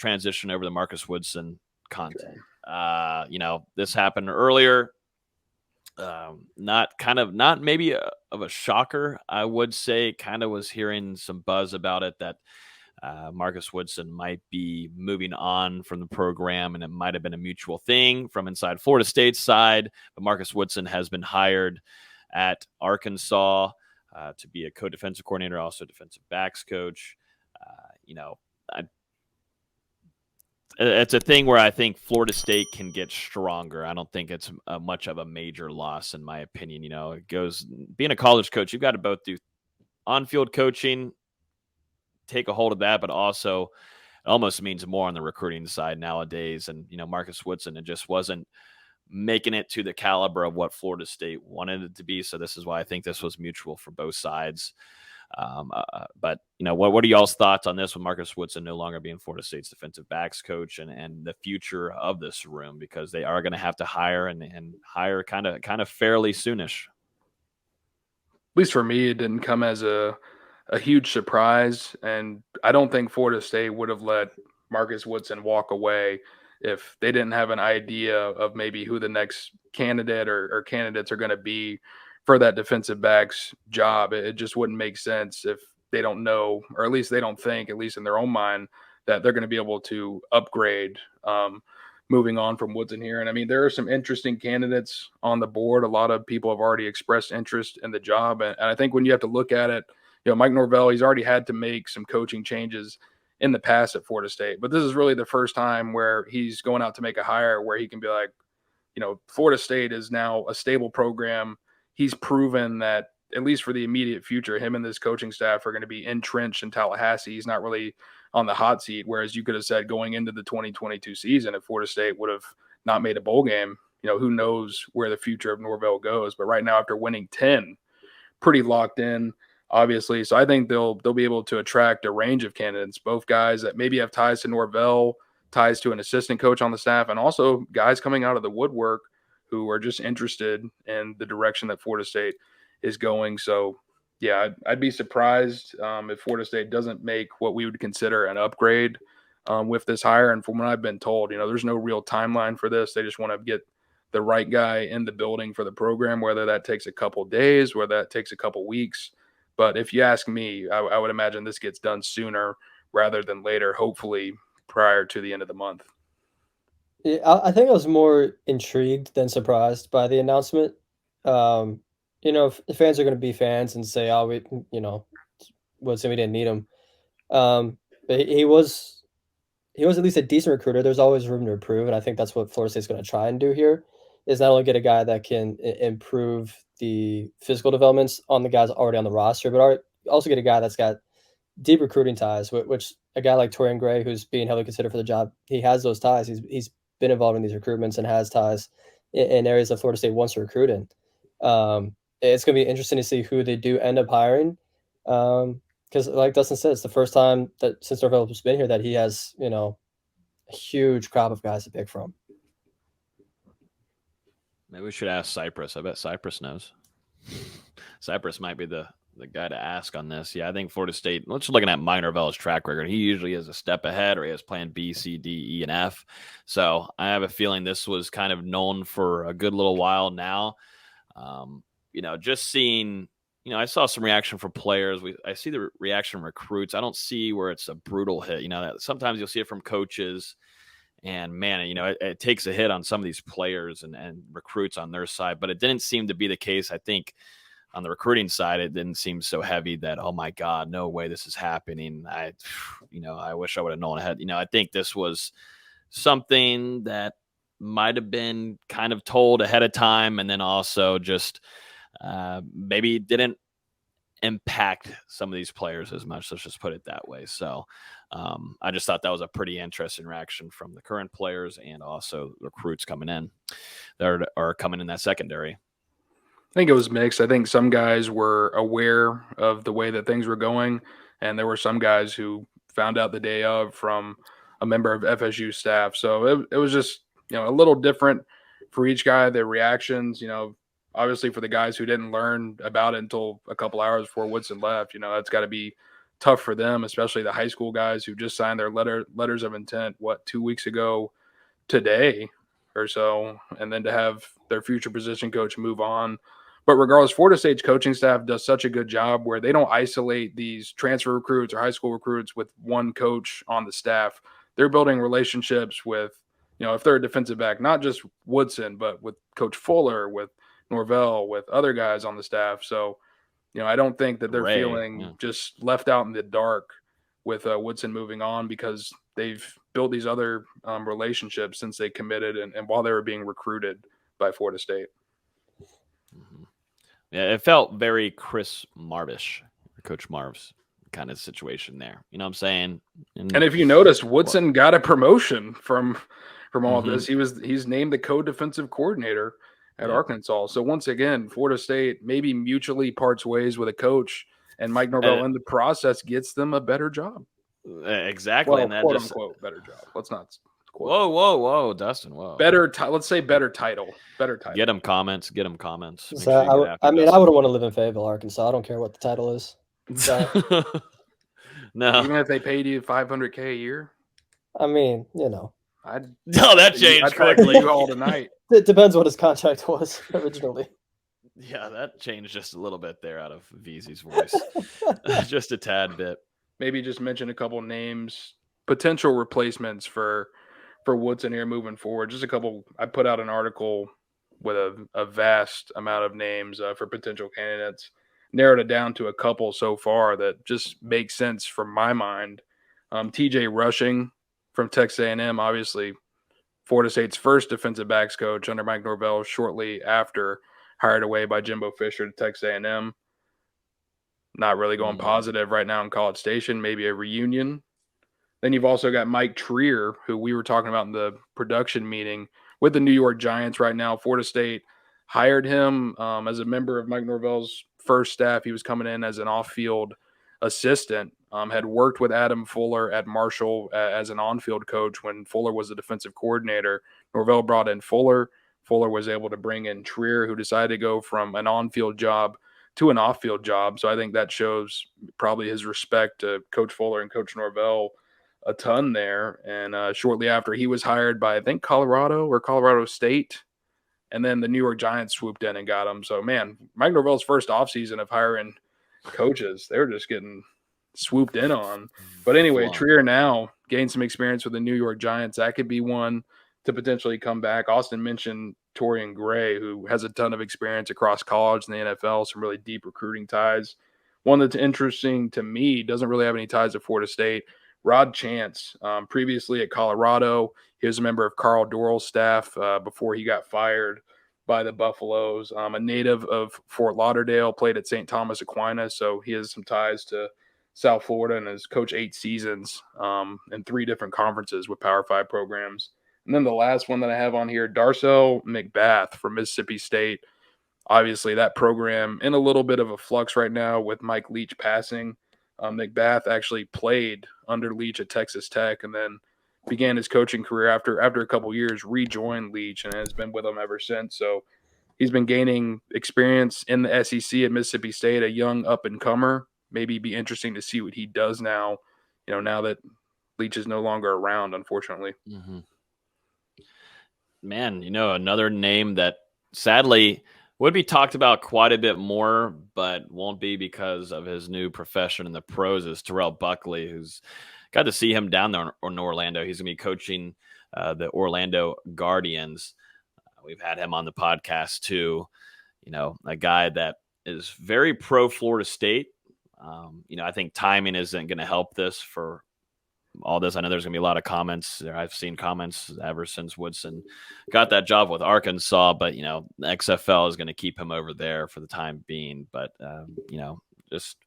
transition over to Marcus Woodson content. This happened earlier. Not maybe of a shocker. I would say kind of was hearing some buzz about it that Marcus Woodson might be moving on from the program, and it might have been a mutual thing from inside Florida State's side. But Marcus Woodson has been hired at Arkansas to be a co-defensive coordinator, also defensive backs coach. It's a thing where I think Florida State can get stronger. I don't think it's much of a major loss, in my opinion. It goes being a college coach, you've got to both do on-field coaching, take a hold of that, but also it almost means more on the recruiting side nowadays. And, Marcus Woodson, it just wasn't making it to the caliber of what Florida State wanted it to be. So this is why I think this was mutual for both sides. But what are y'all's thoughts on this with Marcus Woodson no longer being Florida State's defensive backs coach and the future of this room, because they are going to have to hire and hire kind of fairly soonish. At least for me, it didn't come as a huge surprise, and I don't think Florida State would have let Marcus Woodson walk away if they didn't have an idea of maybe who the next candidate or candidates are going to be for that defensive backs job. It just wouldn't make sense if they don't know, or at least they don't think, at least in their own mind, that they're going to be able to upgrade moving on from Woodson here. And I mean, there are some interesting candidates on the board. A lot of people have already expressed interest in the job. And I think when you have to look at it, Mike Norvell, he's already had to make some coaching changes in the past at Florida State, but this is really the first time where he's going out to make a hire where he can be like, Florida State is now a stable program. He's proven that, at least for the immediate future, him and this coaching staff are going to be entrenched in Tallahassee. He's not really on the hot seat, whereas you could have said going into the 2022 season, if Florida State would have not made a bowl game, who knows where the future of Norvell goes. But right now, after winning 10, pretty locked in, obviously. So I think they'll be able to attract a range of candidates, both guys that maybe have ties to Norvell, ties to an assistant coach on the staff, and also guys coming out of the woodwork who are just interested in the direction that Florida State is going. So, yeah, I'd be surprised if Florida State doesn't make what we would consider an upgrade with this hire. And from what I've been told, there's no real timeline for this. They just want to get the right guy in the building for the program, whether that takes a couple days, whether that takes a couple weeks. But if you ask me, I would imagine this gets done sooner rather than later, hopefully prior to the end of the month. Yeah, I think I was more intrigued than surprised by the announcement. The fans are going to be fans and say, "Oh, Woodson, we didn't need him." But he was at least a decent recruiter. There's always room to improve, and I think that's what Florida State's going to try and do here. Is not only get a guy that can improve the physical developments on the guys already on the roster, but also get a guy that's got deep recruiting ties, which a guy like Torian Gray, who's being heavily considered for the job, he has those ties. He's been involved in these recruitments and has ties in areas that Florida State wants to recruit in. It's going to be interesting to see who they do end up hiring. Because like Dustin said, it's the first time that since Norvell has been here that he has, a huge crop of guys to pick from. Maybe we should ask Cypress. I bet Cypress knows. Cypress might be the guy to ask on this. Yeah, I think Florida State, let's looking at Mike Norvell's track record. He usually is a step ahead, or he has plan B, C, D, E, and F. So I have a feeling this was kind of known for a good little while now. Just seeing, I saw some reaction from players. I see the reaction from recruits. I don't see where it's a brutal hit. Sometimes you'll see it from coaches. And man, it takes a hit on some of these players and recruits on their side, but it didn't seem to be the case. I think on the recruiting side, it didn't seem so heavy that, oh my God, no way this is happening. I wish I would have known ahead. I think this was something that might have been kind of told ahead of time, and then also just maybe didn't impact some of these players as much. Let's just put it that way. So I just thought that was a pretty interesting reaction from the current players and also recruits coming in that are coming in that secondary. I think it was mixed. I think some guys were aware of the way that things were going, and there were some guys who found out the day of from a member of FSU staff. So it was just, a little different for each guy, the reactions, obviously for the guys who didn't learn about it until a couple hours before Woodson left, that's got to be tough for them, especially the high school guys who just signed their letters of intent, 2 weeks ago today or so, and then to have their future position coach move on. But regardless, Florida State's coaching staff does such a good job where they don't isolate these transfer recruits or high school recruits with one coach on the staff. They're building relationships with, if they're a defensive back, not just Woodson, but with Coach Fuller, with Norvell, with other guys on the staff. So, I don't think that they're feeling just left out in the dark with Woodson moving on, because they've built these other relationships since they committed and while they were being recruited by Florida State. Mm-hmm. Yeah, it felt very Chris Marvish, Coach Marv's kind of situation there. You know what I'm saying? And if you noticed, Woodson got a promotion from all of this. He's named the co-defensive coordinator at Arkansas. So once again, Florida State maybe mutually parts ways with a coach, and Mike Norvell in the process gets them a better job. Exactly. Well, and that quote unquote better job. Let's not quote. Whoa, Dustin. Whoa. Let's say better title. Better title. Get them comments. So I wouldn't want to live in Fayetteville, Arkansas. I don't care what the title is. No. Even if they paid you $500K a year. I mean, that changed quickly. You all tonight. It depends what his contract was originally. Yeah, that changed just a little bit there out of VZ's voice. Just a tad bit. Maybe just mention a couple names, potential replacements for Woodson here moving forward. Just a couple. I put out an article with a vast amount of names for potential candidates. Narrowed it down to a couple so far that just make sense from my mind. TJ Rushing from Texas A&M, obviously Florida State's first defensive backs coach under Mike Norvell, shortly after hired away by Jimbo Fisher to Texas A&M. Not really going positive right now in College Station, maybe a reunion. Then you've also got Mike Trier, who we were talking about in the production meeting with the New York Giants right now. Florida State hired him as a member of Mike Norvell's first staff. He was coming in as an off-field assistant, had worked with Adam Fuller at Marshall as an on-field coach when Fuller was the defensive coordinator. Norvell brought in Fuller. Fuller was able to bring in Trier, who decided to go from an on-field job to an off-field job. So I think that shows probably his respect to Coach Fuller and Coach Norvell a ton there. And shortly after, he was hired by, I think, Colorado or Colorado State. And then the New York Giants swooped in and got him. So, man, Mike Norvell's first offseason of hiring coaches, they were just getting swooped in on. But anyway, Trier now gained some experience with the New York Giants. That could be one to potentially come back. Austin mentioned Torian Gray, who has a ton of experience across college and the NFL, some really deep recruiting ties. One that's interesting to me, doesn't really have any ties to Florida State, Rod Chance, previously at Colorado. He was a member of Carl Dorrell's staff before he got fired by the Buffaloes. A native of Fort Lauderdale, played at St. Thomas Aquinas, so he has some ties to South Florida and has coached 8 seasons in 3 different conferences with Power 5 programs. And then the last one that I have on here, Darcel McBath from Mississippi State. Obviously, that program in a little bit of a flux right now with Mike Leach passing. McBath actually played under Leach at Texas Tech and then began his coaching career after a couple years, rejoined Leach, and has been with him ever since. So he's been gaining experience in the SEC at Mississippi State, a young up-and-comer. Maybe be interesting to see what he does now, now that Leach is no longer around, unfortunately. Mm-hmm. Man, another name that sadly would be talked about quite a bit more, but won't be because of his new profession in the pros is Terrell Buckley, who's got to see him down there in Orlando. He's going to be coaching the Orlando Guardians. We've had him on the podcast too. A guy that is very pro Florida State. I think timing isn't going to help this for all this. I know there's going to be a lot of comments there. I've seen comments ever since Woodson got that job with Arkansas, but, the XFL is going to keep him over there for the time being. But, just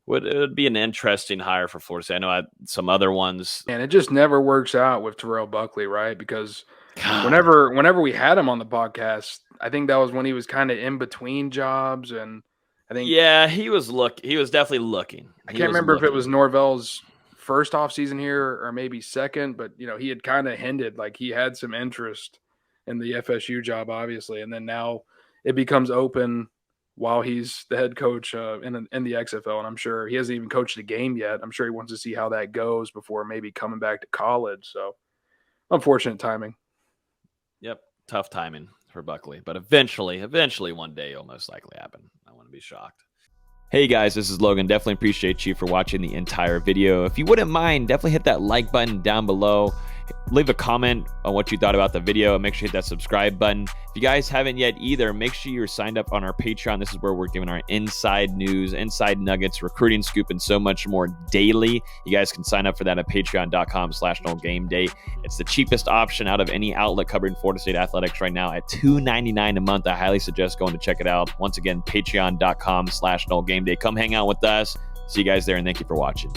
it would be an interesting hire for Florida State. I know some other ones. And it just never works out with Terrell Buckley, right? Because whenever we had him on the podcast, I think that was when he was kind of in between jobs. And I think, he was definitely looking. I can't remember if it was Norvell's first offseason here or maybe second, but he had kind of hinted like he had some interest in the FSU job, obviously, and then now it becomes open while he's the head coach in the XFL, and I'm sure he hasn't even coached a game yet. I'm sure he wants to see how that goes before maybe coming back to college. So unfortunate timing. Yep, tough timing for Buckley, but eventually one day it'll most likely happen. I wouldn't be shocked. Hey guys, this is Logan. Definitely appreciate you for watching the entire video. If you wouldn't mind, definitely hit that like button down below. Leave a comment on what you thought about the video. Make sure you hit that subscribe button. If you guys haven't yet either, make sure you're signed up on our Patreon. This is where we're giving our inside news, inside nuggets, recruiting scoop, and so much more daily. You guys can sign up for that at patreon.com/NoleGameday. It's the cheapest option out of any outlet covering Florida State athletics right now at $2.99 a month. I highly suggest going to check it out. Once again, patreon.com/NoleGameday. Come hang out with us. See you guys there, and thank you for watching.